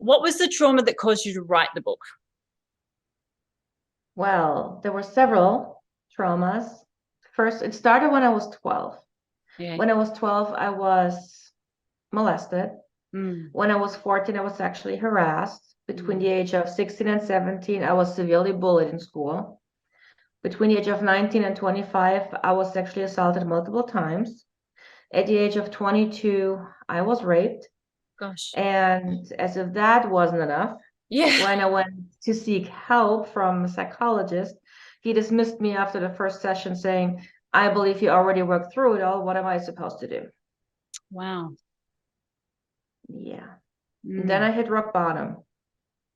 What was the trauma that caused you to write the book? Well, there were several traumas. First, it started when I was 12. Yeah. When I was 12, I was molested. Mm, When I was 14, I was sexually harassed. Between the mm, age of 16 and 17, I was severely bullied in school. Between the age of 19 and 25, I was sexually assaulted multiple times. At the age of 22, I was raped. gosh. And as if that wasn't enough, Yeah. when I went to seek help from a psychologist, he dismissed me after the first session saying, I believe you already worked through it all. What am I supposed to do? Wow. Yeah. And then Mm, I hit rock bottom.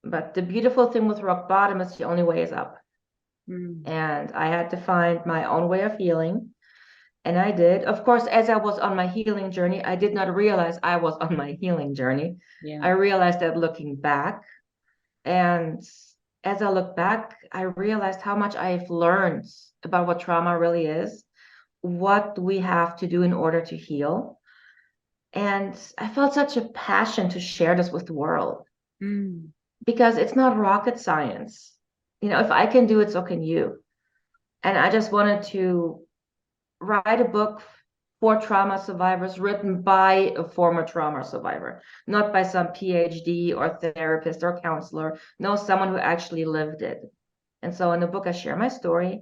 But the beautiful thing with rock bottom is the only way is up. mm, And I had to find my own way of healing. And I did. Of course, as I was on my healing journey, I did not realize I was on my healing journey. yeah. I realized that looking back. And as I look back, I realized how much I've learned about what trauma really is, what we have to do in order to heal. And I felt such a passion to share this with the world Mm. because it's not rocket science. If I can do it, so can you. And I just wanted to write a book for trauma survivors written by a former trauma survivor, not by some PhD or therapist or counselor. No, someone who actually lived it. And so in the book, I share my story.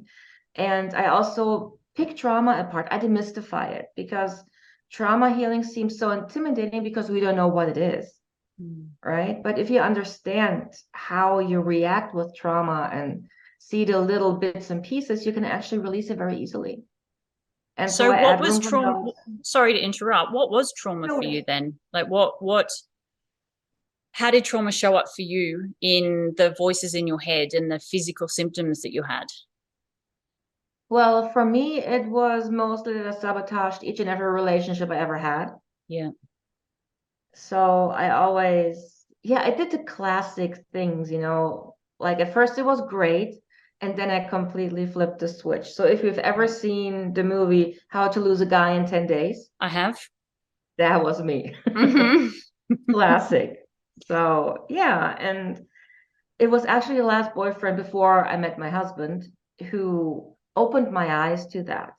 And I also pick trauma apart. I demystify it because trauma healing seems so intimidating because we don't know what it is, Mm. right? But if you understand how you react with trauma and see the little bits and pieces, you can actually release it very easily. And so So I what add was room for trauma? notes. Sorry to interrupt. What was trauma No for you worries. then? Like how did trauma show up for you in the voices in your head and the physical symptoms that you had? Well, for me, it was mostly that I sabotaged each and every relationship I ever had. Yeah. So I always, yeah, I did the classic things. Like at first it was great, and then I completely flipped the switch. So if you've ever seen the movie How to Lose a Guy in 10 Days, I have. that was me. Hmm. Classic. So yeah, and it was actually the last boyfriend before I met my husband who opened my eyes to that.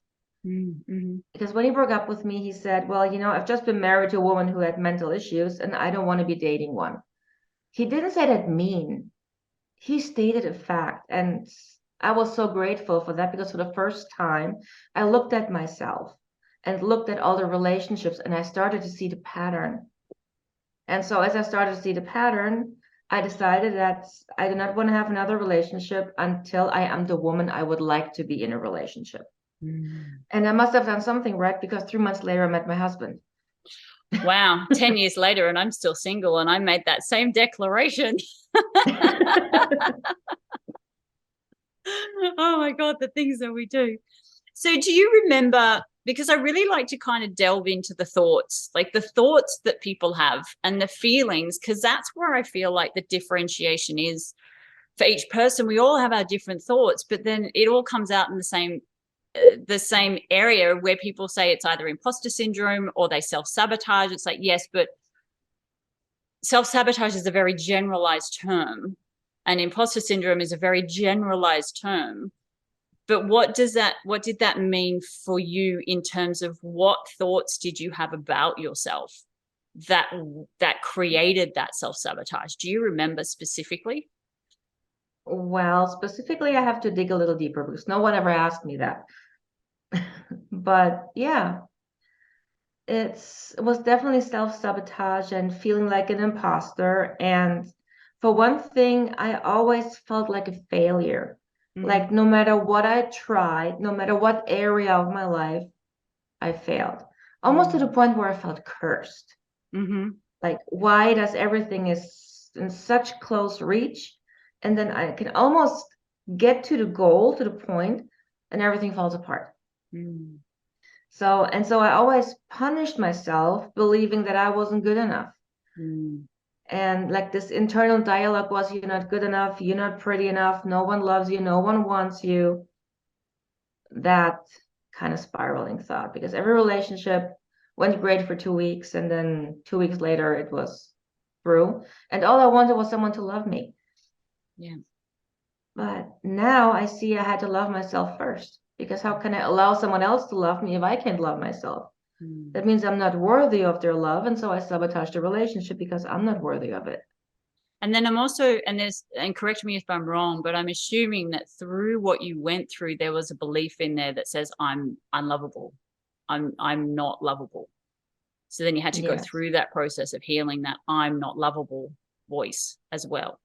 Mm-hmm. Because when he broke up with me, he said, well, I've just been married to a woman who had mental issues and I don't want to be dating one. He didn't say that mean. He stated a fact. And I was so grateful for that because for the first time, I looked at myself and looked at all the relationships and I started to see the pattern. And so as I started to see the pattern, I decided that I do not want to have another relationship until I am the woman I would like to be in a relationship. Mm. And I must have done something right because 3 months later, I met my husband. Wow, 10 years later, and I'm still single, and I made that same declaration. Oh my God, the things that we do. So, do you remember? Because I really like to kind of delve into the thoughts, like the thoughts that people have and the feelings, because that's where I feel like the differentiation is for each person. We all have our different thoughts, but then it all comes out in the same area where people say it's either imposter syndrome or they self-sabotage. It's like, yes, but self-sabotage is a very generalized term and imposter syndrome is a very generalized term. But what did that mean for you in terms of what thoughts did you have about yourself that that created that self-sabotage? Do you remember specifically? Well, specifically, I have to dig a little deeper because no one ever asked me that. But yeah, it was definitely self-sabotage and feeling like an imposter. And for one thing, I always felt like a failure. Mm-hmm. Like no matter what I tried, no matter what area of my life, I failed. Almost to the point where I felt cursed. Mm-hmm. Like, why does everything is in such close reach? And then I can almost get to the goal, to the point, and everything falls apart. Mm-hmm. So I always punished myself, believing that I wasn't good enough. And like this internal dialogue was, you're not good enough, you're not pretty enough, no one loves you, no one wants you. That kind of spiraling thought, because every relationship went great for 2 weeks, and then 2 weeks later it was through. And all I wanted was someone to love me. Yeah. But now I see I had to love myself first, because how can I allow someone else to love me if I can't love myself? That means I'm not worthy of their love. And so I sabotage the relationship because I'm not worthy of it. And then I'm also, and correct me if I'm wrong, but I'm assuming that through what you went through, there was a belief in there that says I'm unlovable. I'm not lovable. So then you had to go Yes. through that process of healing that I'm not lovable voice as well.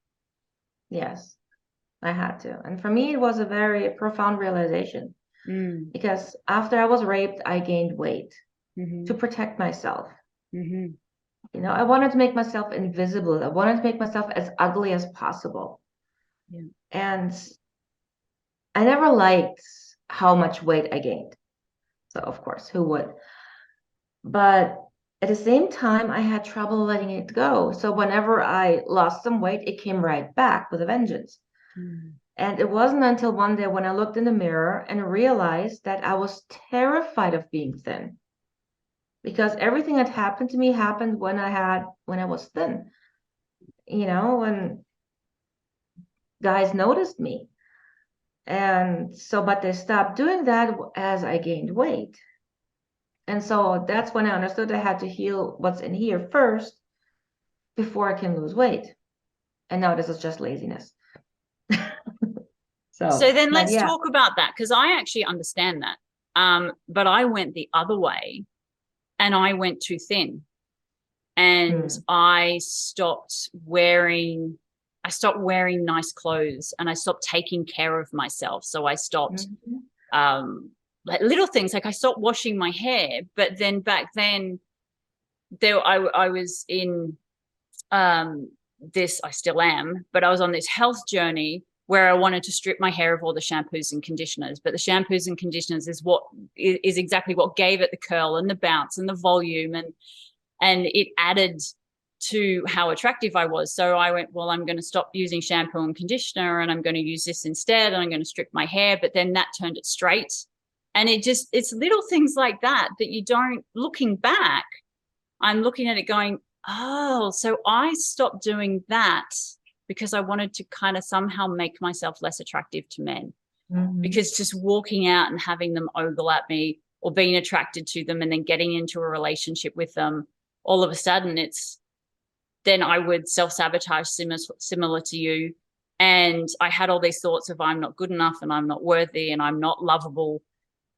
Yes, I had to. And for me, it was a very profound realization, because after I was raped, I gained weight to protect myself. I wanted to make myself invisible. I wanted to make myself as ugly as possible. Yeah. And I never liked how much weight I gained. So, of course, who would? But at the same time, I had trouble letting it go. So whenever I lost some weight, it came right back with a vengeance. And it wasn't until one day when I looked in the mirror and realized that I was terrified of being thin, because everything that happened to me happened when I was thin. When guys noticed me. And so, but they stopped doing that as I gained weight. And so that's when I understood I had to heal what's in here first before I can lose weight. And now this is just laziness. So then but let's yeah. talk about that, because I actually understand that. But I went the other way, and I went too thin, and I stopped wearing nice clothes, and I stopped taking care of myself. So I stopped like little things, like I stopped washing my hair. But then back then I was in I still am, but I was on this health journey where I wanted to strip my hair of all the shampoos and conditioners. But the shampoos and conditioners is exactly what gave it the curl and the bounce and the volume, and it added to how attractive I was. So I went, well, I'm going to stop using shampoo and conditioner, and I'm going to use this instead, and I'm going to strip my hair. But then that turned it straight. And it's little things like that you don't, looking back, I'm looking at it going, oh, so I stopped doing that because I wanted to kind of somehow make myself less attractive to men. Because just walking out and having them ogle at me, or being attracted to them and then getting into a relationship with them, all of a sudden then I would self-sabotage similar to you. And I had all these thoughts of I'm not good enough, and I'm not worthy, and I'm not lovable.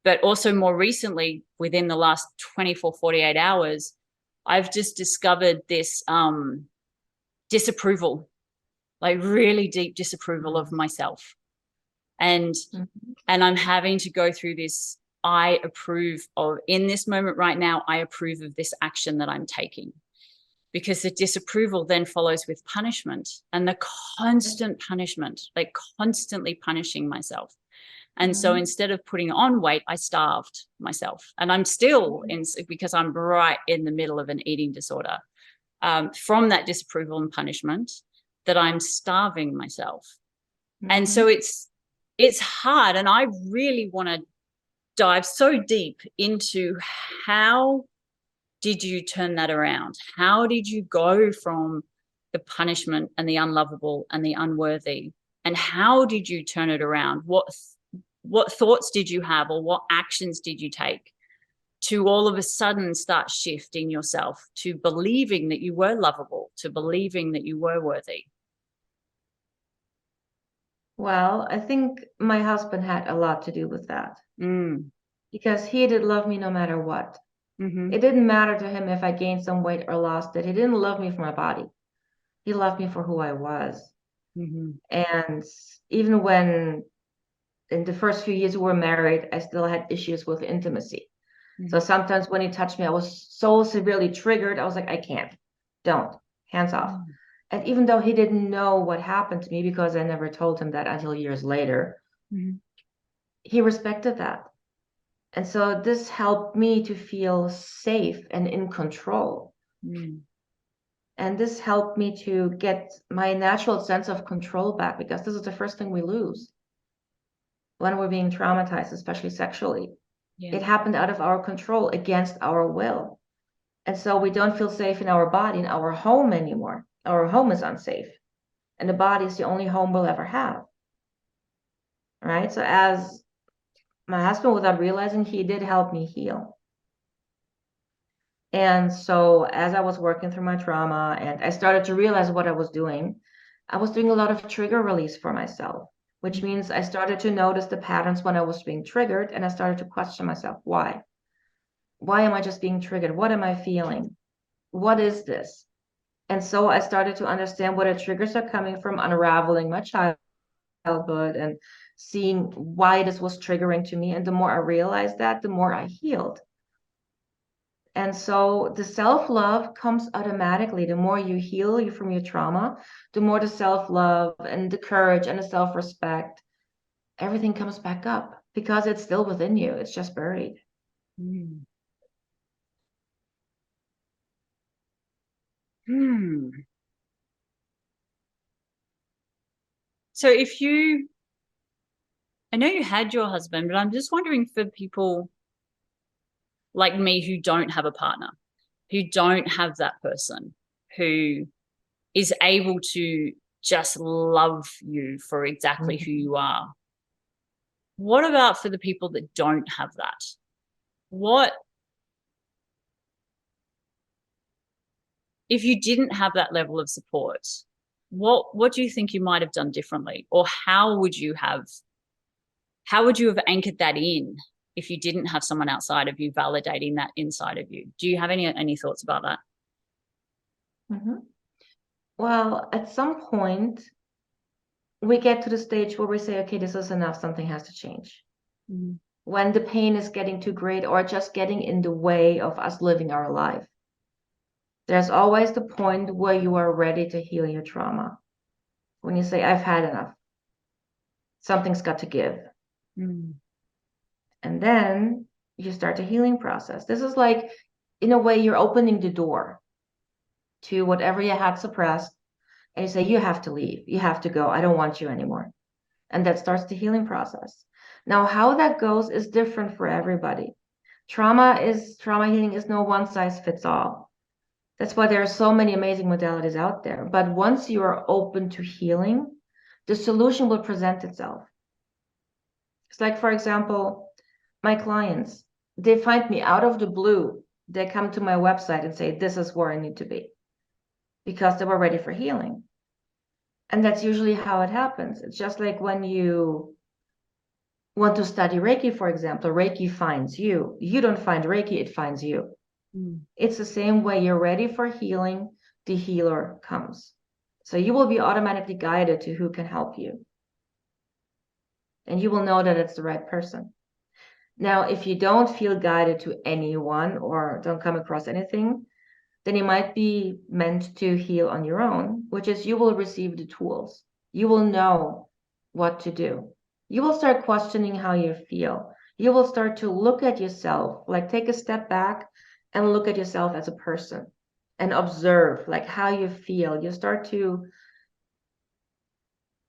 But also more recently, within the last 24, 48 hours, I've just discovered this disapproval, like really deep disapproval of myself. And I'm having to go through this. I approve of, in this moment right now, I approve of this action that I'm taking, because the disapproval then follows with punishment, and the constant punishment, like constantly punishing myself. And so instead of putting on weight, I starved myself. And I'm still because I'm right in the middle of an eating disorder, from that disapproval and punishment, that I'm starving myself. And so it's hard. And I really want to dive so deep into how did you turn that around? How did you go from the punishment and the unlovable and the unworthy? And how did you turn it around? What thoughts did you have, or what actions did you take to all of a sudden start shifting yourself to believing that you were lovable, to believing that you were worthy? Well, I think my husband had a lot to do with that, because he did love me no matter what. It didn't matter to him if I gained some weight or lost it. He didn't love me for my body. He loved me for who I was. And even when in the first few years we were married, I still had issues with intimacy. So sometimes when he touched me, I was so severely triggered. I was like, I can't, don't, hands off. And even though he didn't know what happened to me, because I never told him that until years later, he respected that. And so this helped me to feel safe and in control. And this helped me to get my natural sense of control back, because this is the first thing we lose when we're being traumatized, especially sexually. It happened out of our control, against our will. And so we don't feel safe in our body, in our home anymore. Our home is unsafe. And the body is the only home we'll ever have. Right? So as my husband, without realizing, he did help me heal. And so as I was working through my trauma and I started to realize what I was doing a lot of trigger release for myself, which means I started to notice the patterns when I was being triggered, and I started to question myself, why? Why am I just being triggered? What am I feeling? What is this? And so I started to understand where the triggers are coming from, unraveling my childhood and seeing why this was triggering to me. And the more I realized that, the more I healed. And so the self-love comes automatically. The more you heal you from your trauma, the more the self-love and the courage and the self-respect, everything comes back up because it's still within you. It's just buried. Hmm. So I know you had your husband, but I'm just wondering for people like me who don't have a partner, who don't have that person, who is able to just love you for exactly who you are. What about for the people that don't have that? What if you didn't have that level of support? What do you think you might have done differently, or how would you have anchored that in if you didn't have someone outside of you validating that inside of you? Do you have any thoughts about that? Mm-hmm. Well, at some point, we get to the stage where we say, okay, this is enough, something has to change. Mm-hmm. When the pain is getting too great or just getting in the way of us living our life, there's always the point where you are ready to heal your trauma. When you say, I've had enough, something's got to give. Mm. And then you start the healing process. This is like, in a way, you're opening the door to whatever you had suppressed. And you say, you have to leave. You have to go. I don't want you anymore. And that starts the healing process. Now, how that goes is different for everybody. Trauma healing is no one size fits all. That's why there are so many amazing modalities out there. But once you are open to healing, the solution will present itself. It's like, for example, my clients, they find me out of the blue. They come to my website and say, this is where I need to be, because they were ready for healing. And that's usually how it happens. It's just like when you want to study Reiki, for example, Reiki finds you. You don't find Reiki, it finds you. Mm. It's the same way. You're ready for healing, the healer comes. So you will be automatically guided to who can help you. And you will know that it's the right person. Now, if you don't feel guided to anyone or don't come across anything, then you might be meant to heal on your own, which is you will receive the tools. You will know what to do. You will start questioning how you feel. You will start to look at yourself, like take a step back and look at yourself as a person and observe like how you feel. You start to,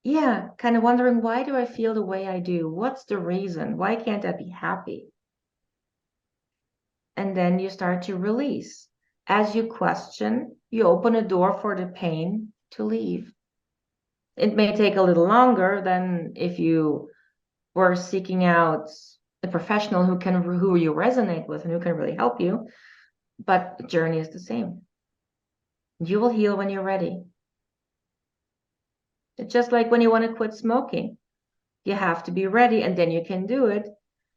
yeah, kind of wondering, why do I feel the way I do? What's the reason? Why can't I be happy? And then you start to release. As you question, you open a door for the pain to leave. It may take a little longer than if you were seeking out a professional who you resonate with and who can really help you, but the journey is the same. You will heal when you're ready. It's just like when you want to quit smoking. You have to be ready and then you can do it.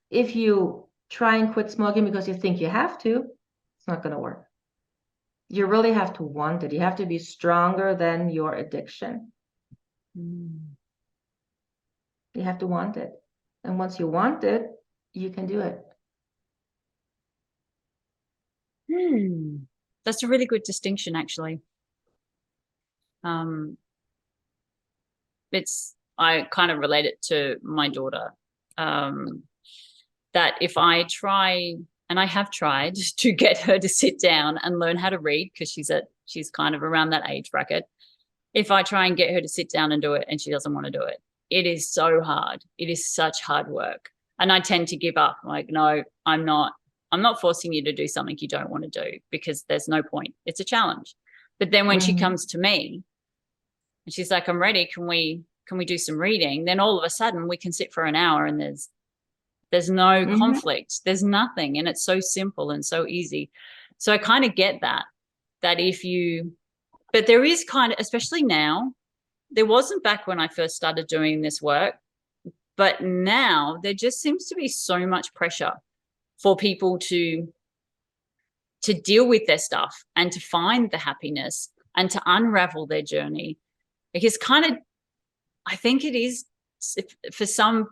If you try and quit smoking because you think you have to, it's not going to work. You really have to want it. You have to be stronger than your addiction. Mm. You have to want it. And once you want it, you can do it. That's a really good distinction, actually. Um, I kind of relate it to my daughter. That if I try, and I have tried to get her to sit down and learn how to read, because she's kind of around that age bracket. If I try and get her to sit down and do it and she doesn't want to do it, it is so hard. It is such hard work. And I tend to give up. I'm like, no, I'm not forcing you to do something you don't want to do, because there's no point. It's a challenge. But then when she Mm-hmm. comes to me and she's like, I'm ready, can we do some reading? Then all of a sudden we can sit for an hour and there's no Mm-hmm. conflict. There's nothing. And it's so simple and so easy. So I kind of get that if you, but there is kind of, especially now, there wasn't back when I first started doing this work, but now there just seems to be so much pressure for people to deal with their stuff and to find the happiness and to unravel their journey. Because kind of, I think it is for some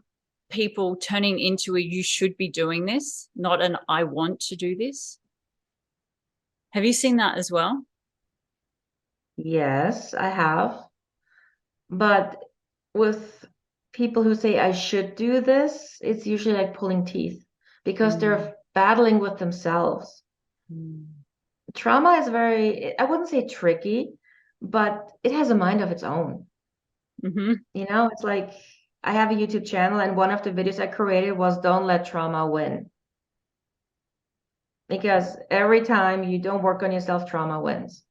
people turning into a you should be doing this, not an I want to do this. Have you seen that as well? Yes, I have. But with people who say I should do this, it's usually like pulling teeth because Mm. they're battling with themselves. Mm. Trauma is very, I wouldn't say tricky, but it has a mind of its own. Mm-hmm. It's like I have a YouTube channel, and one of the videos I created was Don't Let Trauma Win. Because every time you don't work on yourself, trauma wins.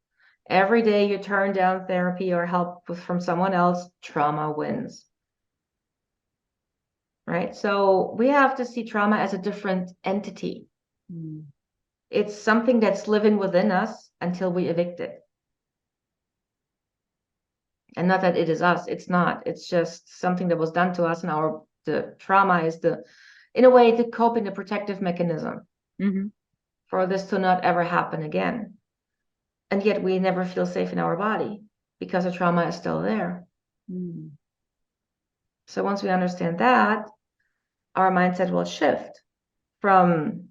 Every day you turn down therapy or help from someone else, trauma wins. Right? So we have to see trauma as a different entity. Mm. It's something that's living within us until we evict it. And not that it is us, it's not. It's just something that was done to us, and the trauma is in a way, the coping, the protective mechanism Mm-hmm. for this to not ever happen again. And yet we never feel safe in our body because the trauma is still there. Mm. So once we understand that, our mindset will shift from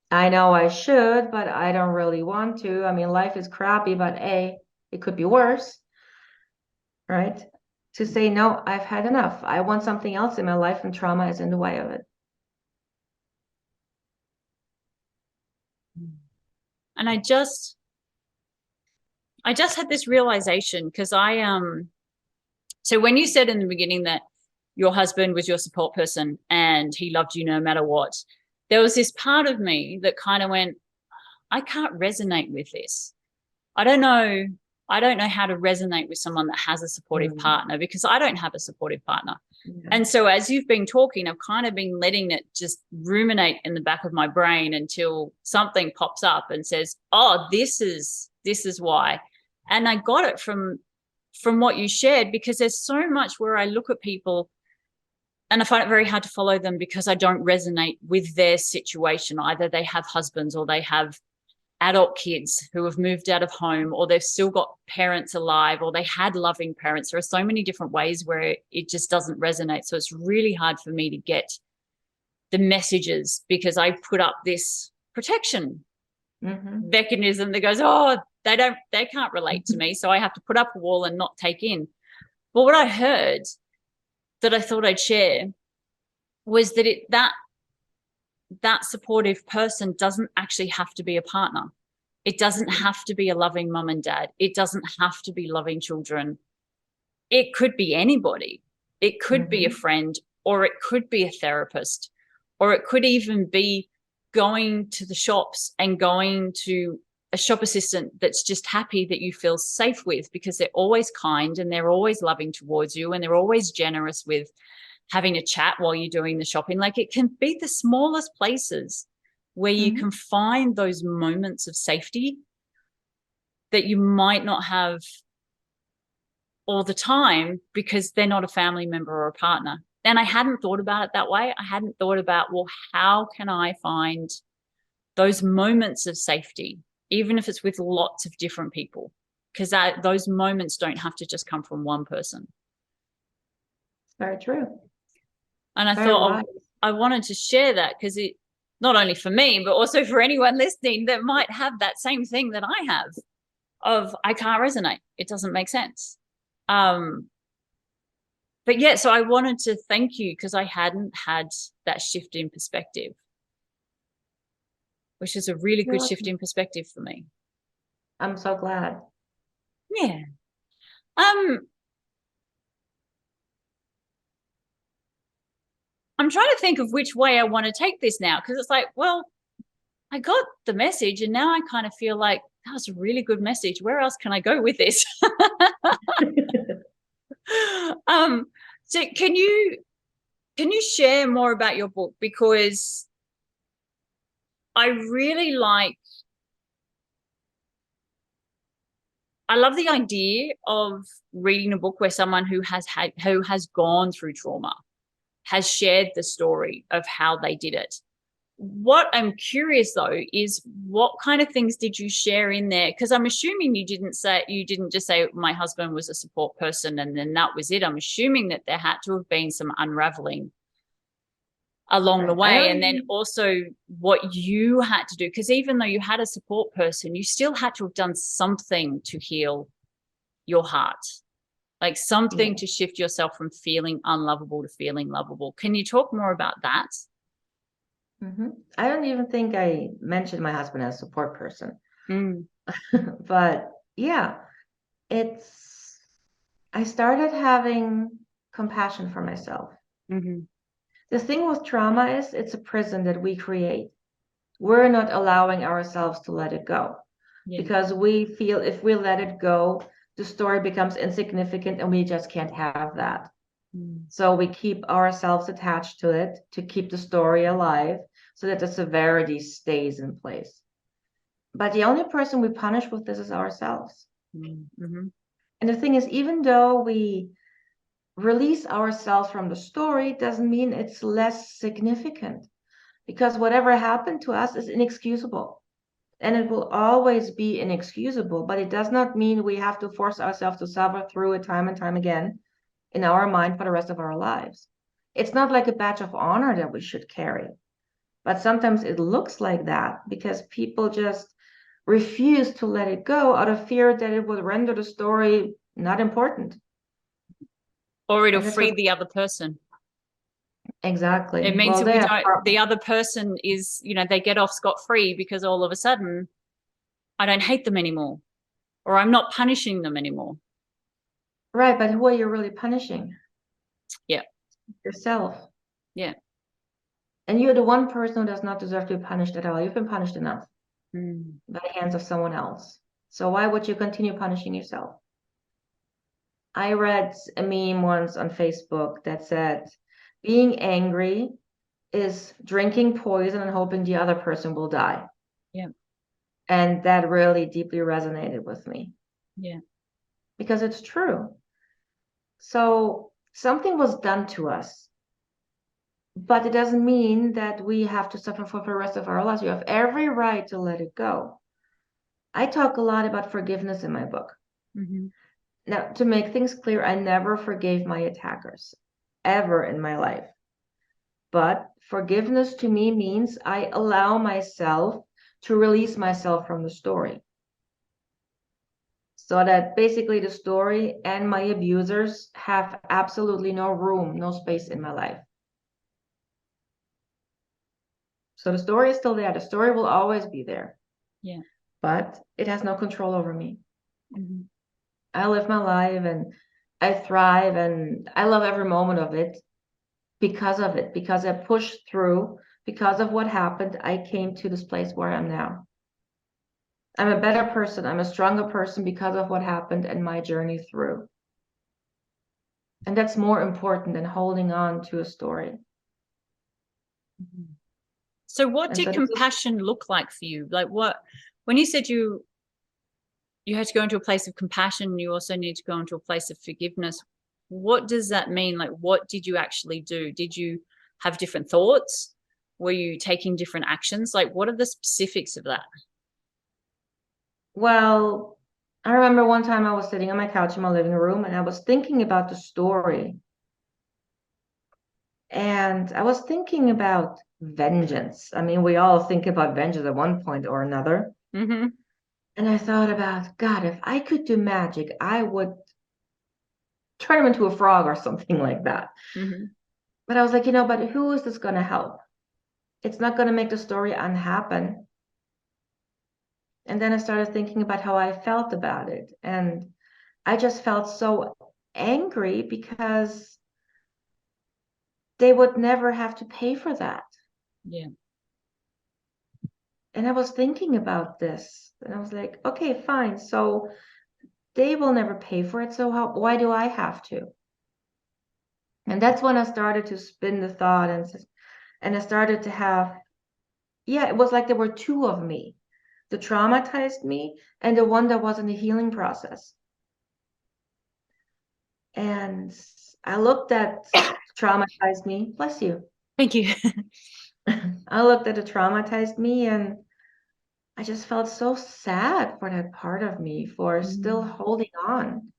I know I should, but I don't really want to. I mean, life is crappy, but it could be worse, right? To say, no, I've had enough. I want something else in my life, and trauma is in the way of it. And I just had this realization because so when you said in the beginning that your husband was your support person and he loved you no matter what, there was this part of me that kind of went, I can't resonate with this. I don't know. I don't know how to resonate with someone that has a supportive Mm. partner because I don't have a supportive partner. Yeah. And so as you've been talking, I've kind of been letting it just ruminate in the back of my brain until something pops up and says, oh, this is why. And I got it from what you shared, because there's so much where I look at people and I find it very hard to follow them because I don't resonate with their situation. Either they have husbands or they have adult kids who have moved out of home, or they've still got parents alive, or they had loving parents. There are so many different ways where it just doesn't resonate. So it's really hard for me to get the messages because I put up this protection Mm-hmm. mechanism that goes, oh, they can't relate to me. So I have to put up a wall and not take in. Well, what I heard that I thought I'd share was that that supportive person doesn't actually have to be a partner. It doesn't have to be a loving mum and dad. It doesn't have to be loving children. It could be anybody. It could be a Mm-hmm. friend, or it could be a therapist, or it could even be going to the shops and going to a shop assistant that's just happy that you feel safe with, because they're always kind and they're always loving towards you and they're always generous with having a chat while you're doing the shopping. Like, it can be the smallest places where you Mm-hmm. can find those moments of safety that you might not have all the time because they're not a family member or a partner. And I hadn't thought about it that way. I hadn't thought about, well, how can I find those moments of safety, even if it's with lots of different people? Because those moments don't have to just come from one person. Very true. And I Very thought, wise. oh, I wanted to share that because it, not only for me, but also for anyone listening that might have that same thing that I have of, I can't resonate. It doesn't make sense. Um, but yeah, so I wanted to thank you because I hadn't had that shift in perspective, which is a really You're good shift welcome. in perspective for me. I'm so glad. Yeah. Um, I'm trying to think of which way I want to take this now, because it's like, well, I got the message and now I kind of feel like, that was a really good message. Where else can I go with this? So can you share more about your book? Because I really I love the idea of reading a book where someone who has gone through trauma has shared the story of how they did it. What I'm curious though is what kind of things did you share in there? Because I'm assuming you didn't just say my husband was a support person and then that was it. I'm assuming that there had to have been some unraveling along the way, and then also what you had to do, because even though you had a support person, you still had to have done something to heal your heart, like something to shift yourself from feeling unlovable to feeling lovable. Can you talk more about that? I don't even think I mentioned my husband as a support person. But yeah, I started having compassion for myself. The thing with trauma is it's a prison that we create. We're not allowing ourselves to let it go because we feel if we let it go, the story becomes insignificant and we just can't have that. So we keep ourselves attached to it to keep the story alive so that the severity stays in place. But the only person we punish with this is ourselves. And the thing is, even though we release ourselves from the story, doesn't mean it's less significant, because whatever happened to us is inexcusable. And it will always be inexcusable, but it does not mean we have to force ourselves to suffer through it time and time again in our mind for the rest of our lives. It's not like a badge of honor that we should carry, but sometimes it looks like that because people just refuse to let it go out of fear that it would render the story not important. Or it'll free the other person. Exactly. It means the other person is, they get off scot-free because all of a sudden I don't hate them anymore, or I'm not punishing them anymore. Right, but who are you really punishing? Yeah. Yourself. Yeah. And you're the one person who does not deserve to be punished at all. You've been punished enough by the hands of someone else. So why would you continue punishing yourself? I read a meme once on Facebook that said, being angry is drinking poison and hoping the other person will die. Yeah. And that really deeply resonated with me. Yeah. Because it's true. So something was done to us, but it doesn't mean that we have to suffer for the rest of our lives. You have every right to let it go. I talk a lot about forgiveness in my book. Now, to make things clear, I never forgave my attackers, ever in my life. But forgiveness to me means I allow myself to release myself from the story. So that basically the story and my abusers have absolutely no room, no space in my life. So the story is still there. The story will always be there. Yeah. But it has no control over me. I live my life and I thrive and I love every moment of it because of it, because I pushed through, because of what happened, I came to this place where I am now. I'm a better person. I'm a stronger person because of what happened and my journey through. And that's more important than holding on to a story. So what did compassion look like for you? Like when you said you had to go into a place of compassion, you also need to go into a place of forgiveness. What does that mean? Like, what did you actually do? Did you have different thoughts? Were you taking different actions? Like, what are the specifics of that? Well, I remember one time I was sitting on my couch in my living room and I was thinking about the story. And I was thinking about vengeance. I mean, we all think about vengeance at one point or another. And I thought about, God, if I could do magic, I would turn him into a frog or something like that. But I was like, but who is this going to help? It's not going to make the story unhappen. And then I started thinking about how I felt about it. And I just felt so angry because they would never have to pay for that. Yeah. And I was thinking about this. And I was like, okay, fine. So they will never pay for it. So why do I have to? And that's when I started to spin the thought, and I started to have, yeah, it was like there were two of me, the traumatized me and the one that was in the healing process. And I looked at traumatized me, bless you. Thank you. I looked at the traumatized me and I just felt so sad for that part of me for still Mm. holding on.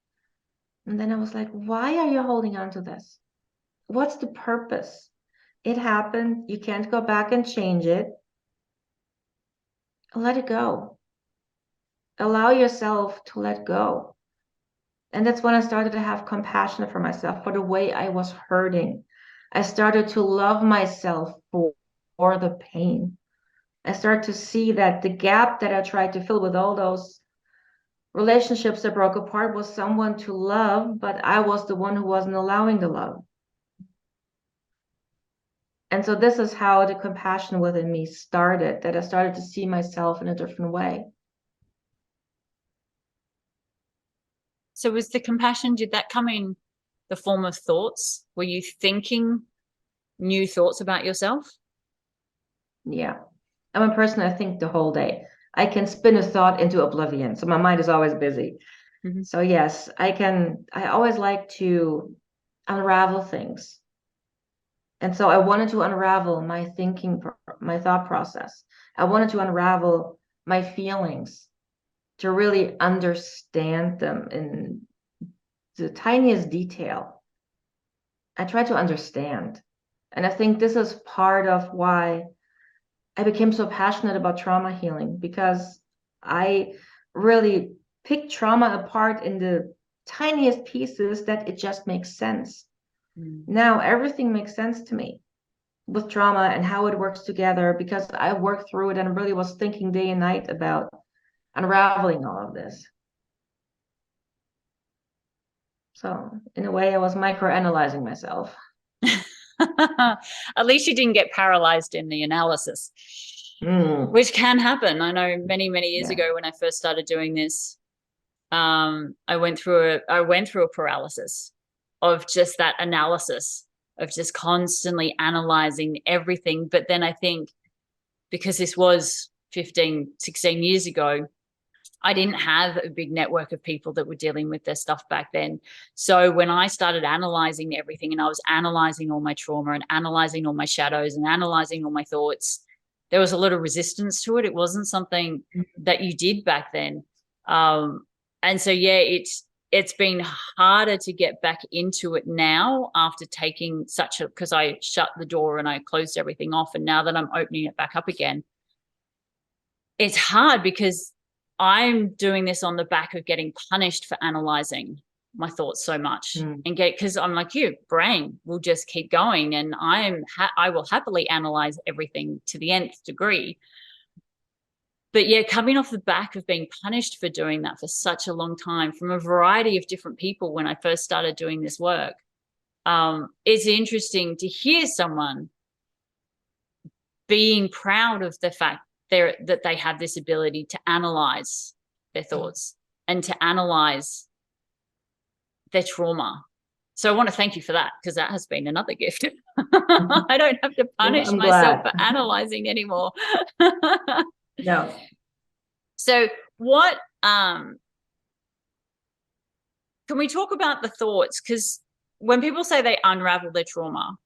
And then I was like, why are you holding on to this? What's the purpose? It happened. You can't go back and change it. Let it go. Allow yourself to let go. And that's when I started to have compassion for myself, for the way I was hurting. I started to love myself for the pain. I started to see that the gap that I tried to fill with all those relationships that broke apart was someone to love, but I was the one who wasn't allowing the love. And so this is how the compassion within me started, that I started to see myself in a different way. So was the compassion, did that come in the form of thoughts? Were you thinking new thoughts about yourself? Yeah. I'm a person I think the whole day. I can spin a thought into oblivion. So my mind is always busy. Mm-hmm. So yes, I always like to unravel things. And so I wanted to unravel my my thought process. I wanted to unravel my feelings to really understand them in the tiniest detail. I try to understand. And I think this is part of why I became so passionate about trauma healing, because I really pick trauma apart in the tiniest pieces that it just makes sense. Mm. Now everything makes sense to me with trauma and how it works together, because I worked through it and really was thinking day and night about unraveling all of this. So in a way, I was microanalyzing myself. At least you didn't get paralyzed in the analysis, Mm, which can happen. I know many years yeah. ago when I first started doing this, I went through a paralysis of just that analysis, of just constantly analyzing everything. But then I think because this was 15, 16 years ago, I didn't have a big network of people that were dealing with their stuff back then. So when I started analyzing everything, and I was analyzing all my trauma and analyzing all my shadows and analyzing all my thoughts, there was a lot of resistance to it. It wasn't something that you did back then. And so, yeah, it's been harder to get back into it now after taking because I shut the door and I closed everything off. And now that I'm opening it back up again, it's hard because I'm doing this on the back of getting punished for analyzing my thoughts so much, Mm. and because I'm like, you brain will just keep going, and I will happily analyze everything to the nth degree. But yeah, coming off the back of being punished for doing that for such a long time from a variety of different people when I first started doing this work, it's interesting to hear someone being proud of the fact that they have this ability to analyze their thoughts and to analyze their trauma. So I want to thank you for that, because that has been another gift. I don't have to Well, punish I'm myself glad. for analyzing anymore. No. So what can we talk about the thoughts? Because when people say they unravel their trauma,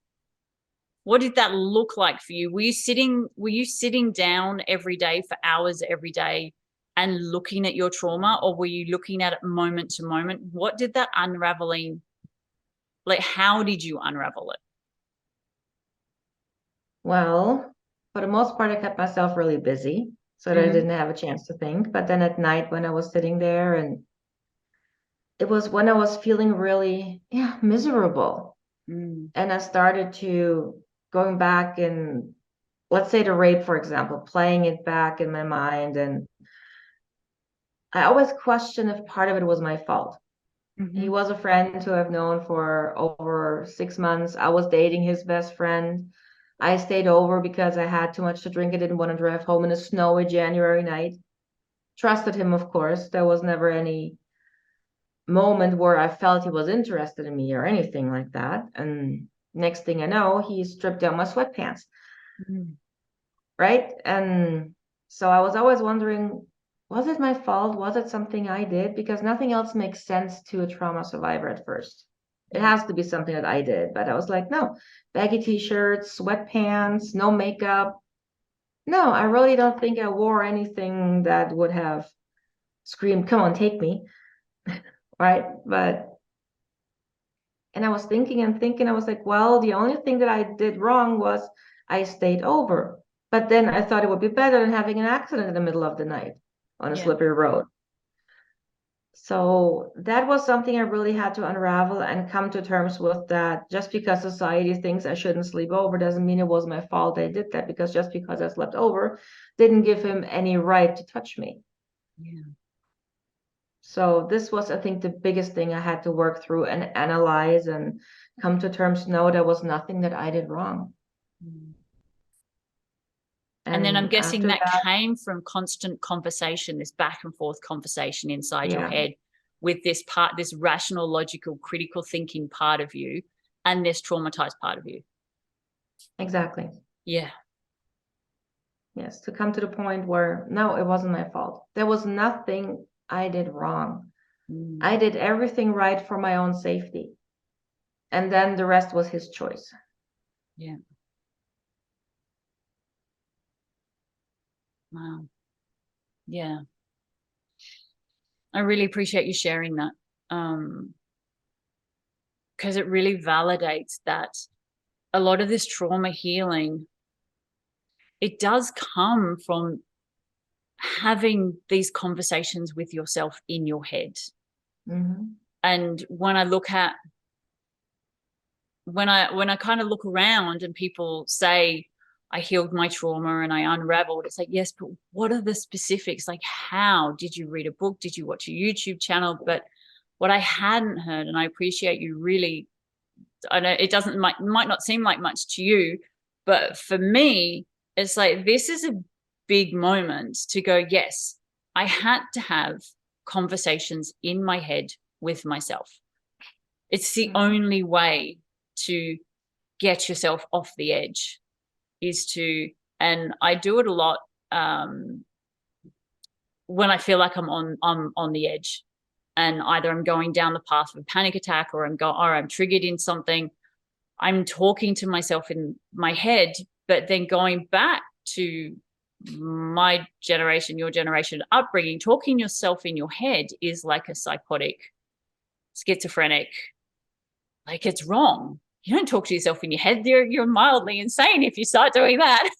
what did that look like for you? Were you sitting down every day for hours every day and looking at your trauma, or were you looking at it moment to moment? What did that unraveling, like, how did you unravel it? Well, for the most part, I kept myself really busy so that I Mm-hmm. didn't have a chance to think. But then at night, when I was sitting there, and it was when I was feeling really, yeah, miserable. Mm. And I started to going back and, let's say, the rape, for example, playing it back in my mind. And I always question if part of it was my fault. He Mm-hmm. was a friend who I've known for over 6 months. I was dating his best friend. I stayed over because I had too much to drink. I didn't want to drive home in a snowy January night. trusted him, of course. There was never any moment where I felt he was interested in me or anything like that. And next thing I know, he stripped down my sweatpants. Mm. Right? And so I was always wondering, was it my fault? Was it something I did? Because nothing else makes sense to a trauma survivor at first. It has to be something that I did. But I was like, no, baggy t-shirts, sweatpants, no makeup. No, I really don't think I wore anything that would have screamed, come on, take me. Right? And I was thinking and thinking, I was like, well, the only thing that I did wrong was I stayed over. But then I thought it would be better than having an accident in the middle of the night on a Yeah. slippery road. So that was something I really had to unravel and come to terms with, that just because society thinks I shouldn't sleep over doesn't mean it was my fault I did that, because just because I slept over didn't give him any right to touch me. Yeah. So this was, I think, the biggest thing I had to work through and analyze and come to terms. No, there was nothing that I did wrong. Mm. And then I'm And guessing after that that, came from constant conversation, this back and forth conversation inside your yeah, head with this part, this rational, logical, critical thinking part of you and this traumatized part of you. exactly. Yeah. Yes, to come to the point where, no, it wasn't my fault. There was nothing I did wrong. Mm. I did everything right for my own safety. And then the rest was his choice. Yeah. Wow. Yeah. I really appreciate you sharing that. Because it really validates that a lot of this trauma healing, it does come from having these conversations with yourself in your head. Mm-hmm. And when I look at, when I kind of look around and people say, I healed my trauma and I unraveled, it's like, yes, but what are the specifics? Like, how did you read a book? Did you watch a YouTube channel? But what I hadn't heard, and I appreciate you really, I know it might not seem like much to you, but for me, it's like, this is a big moment to go, yes, I had to have conversations in my head with myself. It's the Mm-hmm. only way to get yourself off the edge, is to, and I do it a lot when I feel like I'm on the edge, and either I'm going down the path of a panic attack, or I'm triggered in something. I'm talking to myself in my head, but then going back to my generation, your generation upbringing, talking yourself in your head is like a psychotic, schizophrenic, like, it's wrong. You don't talk to yourself in your head. You're mildly insane if you start doing that.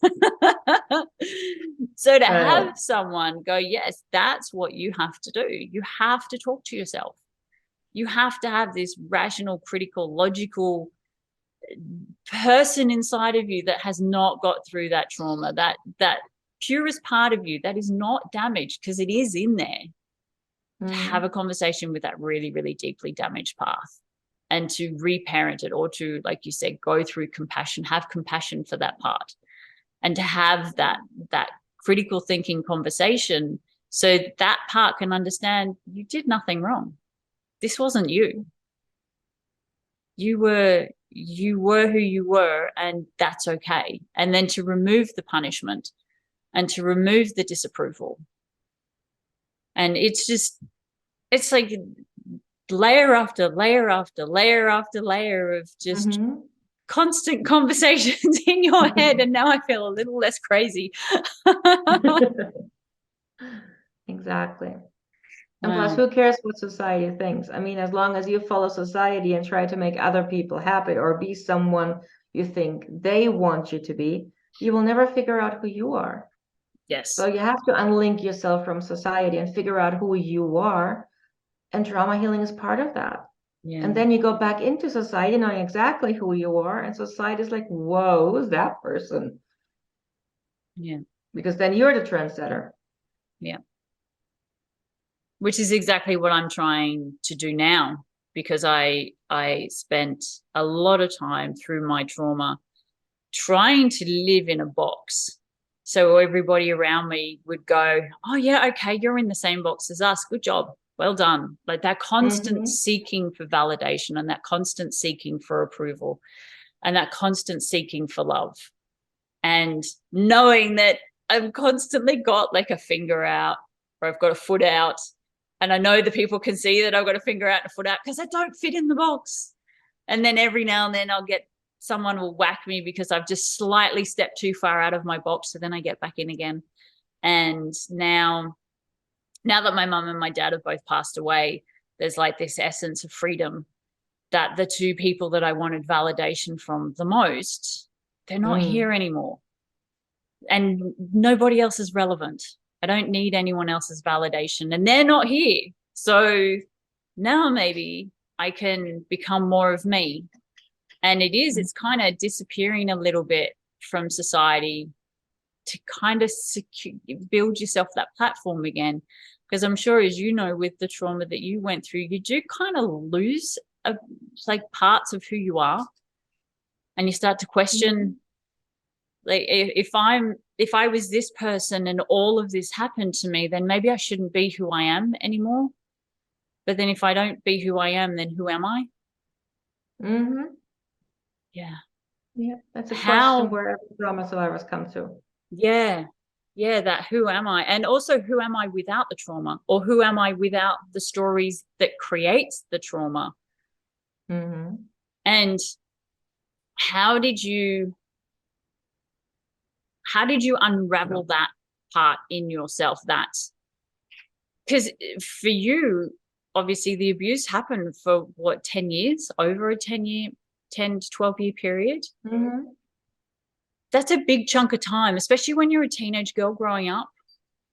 So to have Right. someone go, yes, that's what you have to do. You have to talk to yourself. You have to have this rational, critical, logical person inside of you that has not got through that trauma, that purest part of you that is not damaged, because it is in there, to have a Mm-hmm. conversation with that really, really deeply damaged path, and to reparent it, or to, like you said, go through compassion, have compassion for that part, and to have that critical thinking conversation, so that part can understand you did nothing wrong. This wasn't you. You were who you were, and that's okay. And then to remove the punishment and to remove the disapproval. And it's like layer after layer after layer after layer of just Mm-hmm. constant conversations in your head. And now I feel a little less crazy. Exactly. And plus, Wow. who cares what society thinks? I mean, as long as you follow society and try to make other people happy or be someone you think they want you to be, you will never figure out who you are. So Yes. you have to unlink yourself from society and figure out who you are. And trauma healing is part of that. Yeah. And then you go back into society knowing exactly who you are. And society is like, whoa, who's that person? Yeah. Because then you're the trendsetter. Yeah. Which is exactly what I'm trying to do now, because I spent a lot of time through my trauma trying to live in a box, So everybody around me would go, oh yeah, okay, you're in the same box as us. Good job. Well done. Like that constant seeking for validation and that constant seeking for approval and that constant seeking for love. And knowing that I've constantly got like a finger out or I've got a foot out. And I know the people can see that I've got a finger out and a foot out because I don't fit in the box. And then every now and then I'll get someone will whack me because I've just slightly stepped too far out of my box. So then I get back in again. And now that my mum and my dad have both passed away, there's like this essence of freedom that the two people that I wanted validation from the most, they're not here anymore. And nobody else is relevant. I don't need anyone else's validation and they're not here. So now maybe I can become more of me. And it's kind of disappearing a little bit from society to kind of build yourself that platform again. Because I'm sure, as you know, with the trauma that you went through, you do kind of lose like parts of who you are. And you start to question, like, if I was this person and all of this happened to me, then maybe I shouldn't be who I am anymore. But then if I don't be who I am, then who am I? Yeah. Yeah, that's a question where every trauma survivors come to. Yeah. Yeah, that who am I? And also who am I without the trauma? Or who am I without the stories that creates the trauma? And how did you unravel that part in yourself? That because for you, obviously the abuse happened for what, 10 years, over a 10 to 12-year period. That's a big chunk of time, especially when you're a teenage girl growing up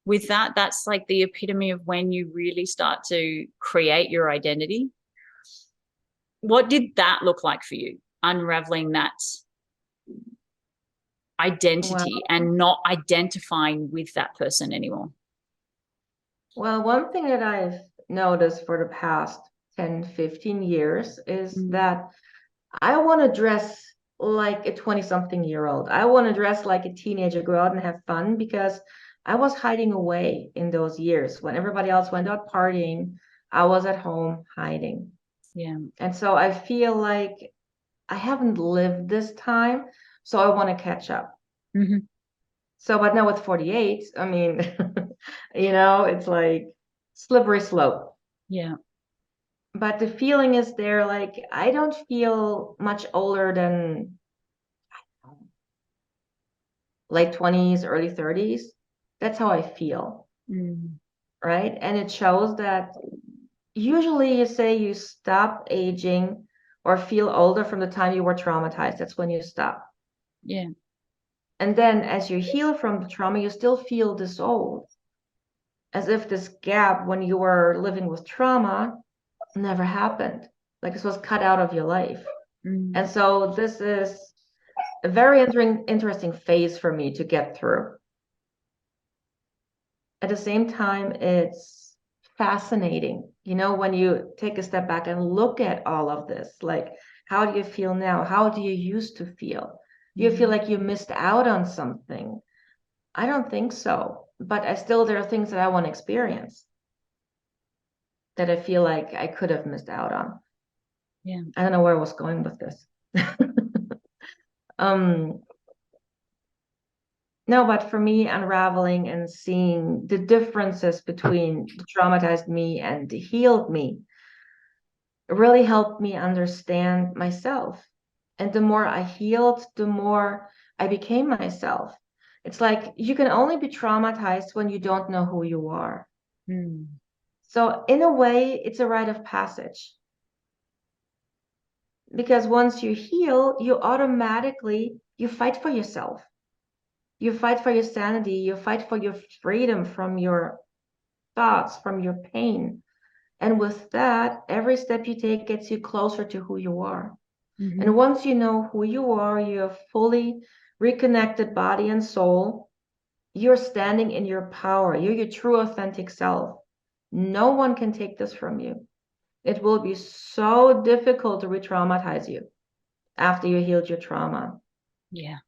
with that. That's like the epitome of when you really start to create your identity. What did that look like for you, unraveling that identity and not identifying with that person anymore? Well, one thing that I've noticed for the past 10, 15 years is that I want to dress like a 20-something-year-old. I want to dress like a teenager, go out and have fun, because I was hiding away in those years. When everybody else went out partying, I was at home hiding. Yeah. And so I feel like I haven't lived this time, so I want to catch up. So, but now with 48, I mean, it's like slippery slope. Yeah. But the feeling is there, like, I don't feel much older than late 20s, early 30s. That's how I feel. Right? And it shows that usually you say you stop aging or feel older from the time you were traumatized. That's when you stop. Yeah. And then as you heal from the trauma, you still feel this old, as if this gap when you were living with trauma never happened. Like this was cut out of your life. And so this is a very interesting phase for me to get through. At the same time, it's fascinating, when you take a step back and look at all of this. Like, how do you feel now? How do you used to feel? Do you feel like you missed out on something? I don't think so. But there are things that I want to experience that I feel like I could have missed out on. Yeah. I don't know where I was going with this. No, but for me, unraveling and seeing the differences between the traumatized me and the healed me really helped me understand myself. And the more I healed, the more I became myself. It's like you can only be traumatized when you don't know who you are. So in a way, it's a rite of passage. Because once you heal, you fight for yourself. You fight for your sanity. You fight for your freedom from your thoughts, from your pain. And with that, every step you take gets you closer to who you are. And once you know who you are, you're fully reconnected body and soul. You're standing in your power. You're your true, authentic self. No one can take this from you. It will be so difficult to re-traumatize you after you healed your trauma. Yeah.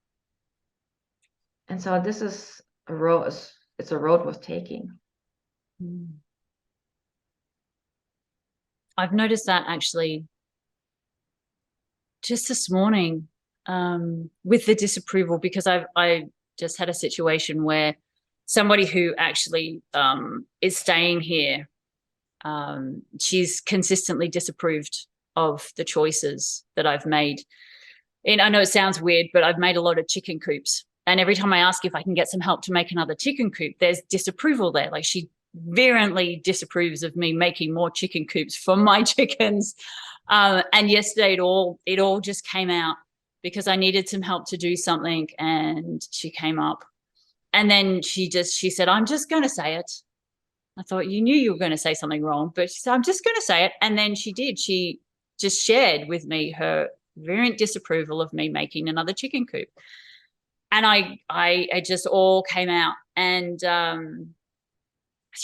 And so this is a road, it's a road worth taking. I've noticed that actually just this morning with the disapproval, because I just had a situation where somebody who actually is staying here, she's consistently disapproved of the choices that I've made. And I know it sounds weird, but I've made a lot of chicken coops. And every time I ask if I can get some help to make another chicken coop, there's disapproval there. Like, she virulently disapproves of me making more chicken coops for my chickens. And yesterday it all just came out because I needed some help to do something, and she came up. And then she said, I'm just going to say it. I thought, you knew you were going to say something wrong, but she said, I'm just going to say it. And then she did. She just shared with me her virulent disapproval of me making another chicken coop. And I just all came out. And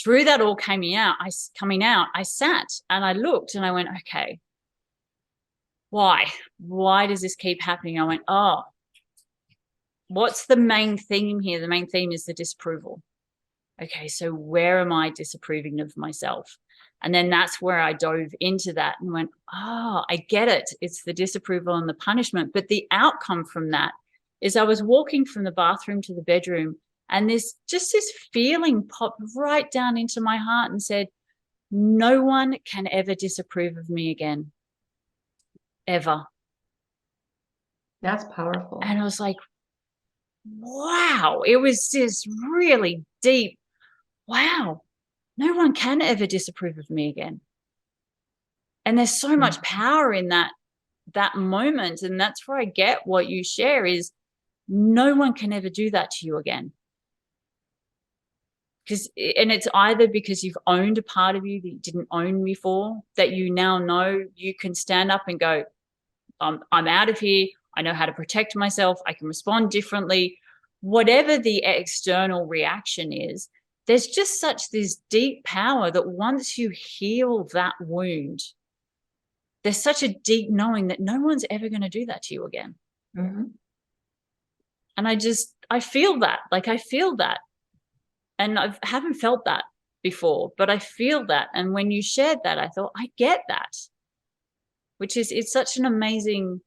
through that all coming out, I sat and I looked and I went, okay, why? Why does this keep happening? I went, oh, what's the main theme here? The main theme is the disapproval. Okay, so where am I disapproving of myself? And then that's where I dove into that and went, oh, I get it. It's the disapproval and the punishment. But the outcome from that is I was walking from the bathroom to the bedroom, and this feeling popped right down into my heart and said, no one can ever disapprove of me again, ever. That's powerful. And I was like, wow, it was this really deep, wow, no one can ever disapprove of me again. And there's so much power in that moment. And that's where I get what you share is no one can ever do that to you again. And it's either because you've owned a part of you that you didn't own before, that you now know you can stand up and go, I'm out of here. I know how to protect myself. I can respond differently. Whatever the external reaction is, there's just such this deep power that once you heal that wound, there's such a deep knowing that no one's ever going to do that to you again. Mm-hmm. And I feel that. Like, I feel that. And I haven't felt that before, but I feel that. And when you shared that, I thought, I get that, which is, it's such an amazing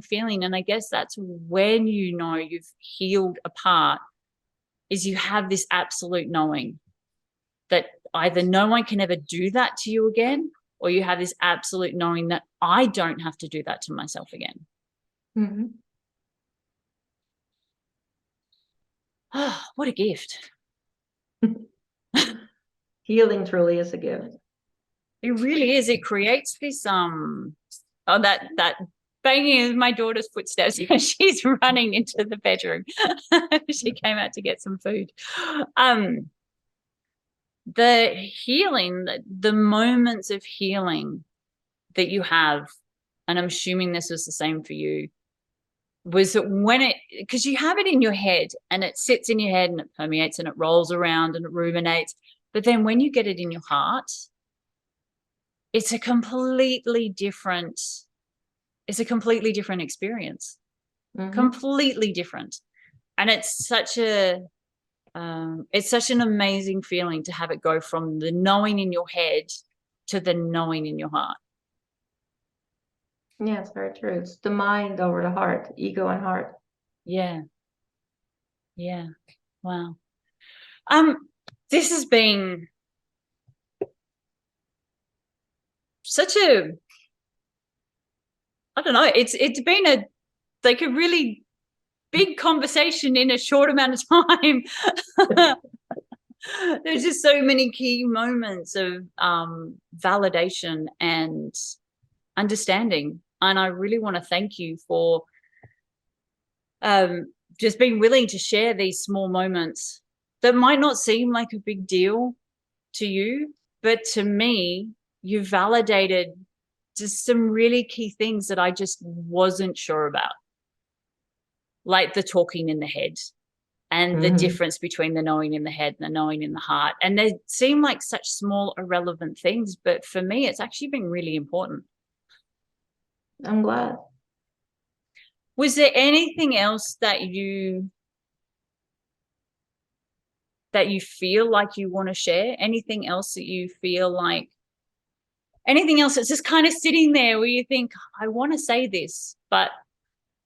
feeling. And I guess that's when you know you've healed a part, is you have this absolute knowing that either no one can ever do that to you again, or you have this absolute knowing that I don't have to do that to myself again. Mm-hmm. Oh, what a gift. Healing truly is a gift. It really is. It creates this that banging of my daughter's footsteps. She's running into the bedroom. She came out to get some food. The healing, the moments of healing that you have, and I'm assuming this was the same for you, was that when because you have it in your head and it sits in your head and it permeates and it rolls around and it ruminates, but then when you get it in your heart, it's a completely different experience. Mm-hmm. Completely different. And it's such an amazing feeling to have it go from the knowing in your head to the knowing in your heart. Yeah, it's very true. It's the mind over the heart, ego and heart. Yeah. Yeah. Wow. This has been such a, I don't know, it's been a really big conversation in a short amount of time. There's just so many key moments of validation and understanding. And I really want to thank you for just being willing to share these small moments that might not seem like a big deal to you, but to me, you validated just some really key things that I just wasn't sure about, like the talking in the head and the difference between the knowing in the head and the knowing in the heart. And they seem like such small, irrelevant things, but for me, it's actually been really important. I'm glad. Was there anything else that you that you feel like you want to share? Anything else that you feel like, anything else that's just kind of sitting there where you think, I want to say this, but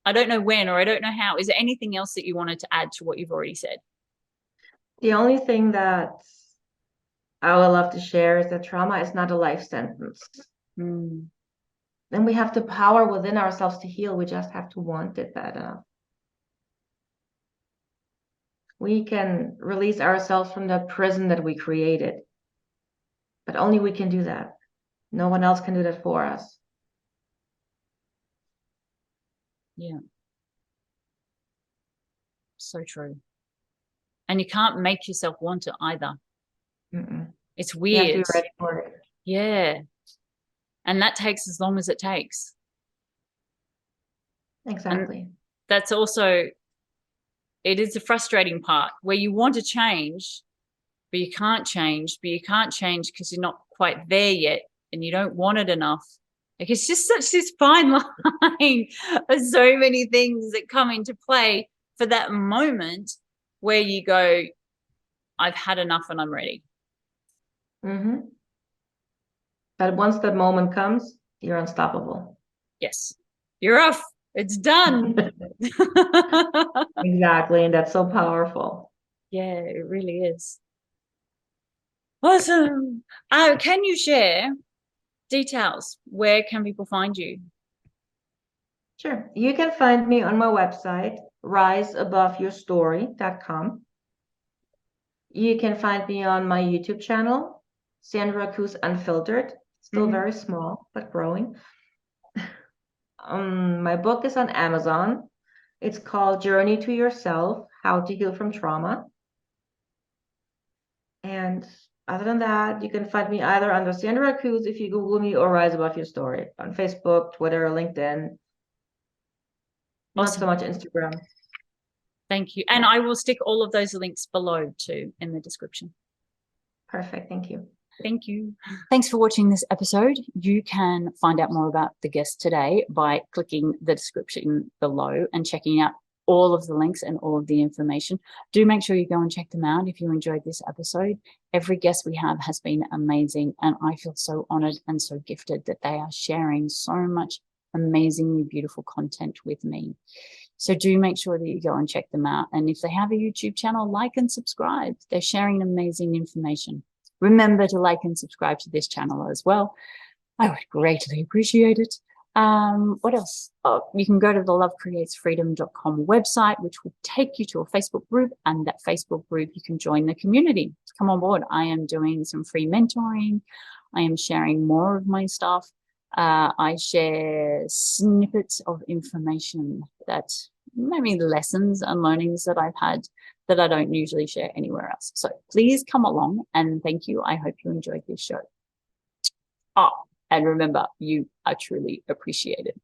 I don't know when, or I don't know how? Is there anything else that you wanted to add to what you've already said? The only thing that I would love to share is that trauma is not a life sentence. Mm. And we have the power within ourselves to heal. We just have to want it bad enough. We can release ourselves from the prison that we created. But only we can do that. No one else can do that for us. Yeah. So true. And you can't make yourself want it either. Mm-mm. It's You have to be weird. ready for it. Yeah. And that takes as long as it takes. Exactly. And that's also, it is a frustrating part where you want to change, but you can't change, because you're not quite there yet and you don't want it enough. Like, it's just such this fine line of so many things that come into play for that moment where you go, I've had enough and I'm ready. Mm-hmm. But once that moment comes, you're unstoppable. Yes, you're off. It's done. Exactly. And that's so powerful. Yeah, it really is. Awesome. Can you share details? Where can people find you? Sure. You can find me on my website, riseaboveyourstory.com. You can find me on my YouTube channel, Sandra Cooze Unfiltered. Still very small, but growing. My book is on Amazon. It's called Journey to Yourself, How to Heal from Trauma. And other than that, you can find me either under Sandra Cooze if you Google me, or Rise Above Your Story on Facebook, Twitter, LinkedIn. Not so Awesome. much Instagram. Thank you. And I will stick all of those links below too in the description. Perfect. Thank you. Thank you. Thanks for watching this episode. You can find out more about the guest today by clicking the description below and checking out all of the links and all of the information. Do make sure you go and check them out if you enjoyed this episode. Every guest we have has been amazing, and I feel so honored and so gifted that they are sharing so much amazingly beautiful content with me. So do make sure that you go and check them out. And if they have a YouTube channel, like and subscribe. They're sharing amazing information. Remember to like and subscribe to this channel as well. I would greatly appreciate it. What else? Oh, you can go to the lovecreatesfreedom.com website, which will take you to a Facebook group, and that Facebook group, you can join the community. Come on board. I am doing some free mentoring. I am sharing more of my stuff. I share snippets of information, that maybe lessons and learnings that I've had that I don't usually share anywhere else. So please come along, and thank you. I hope you enjoyed this show. Oh, and remember, you are truly appreciated.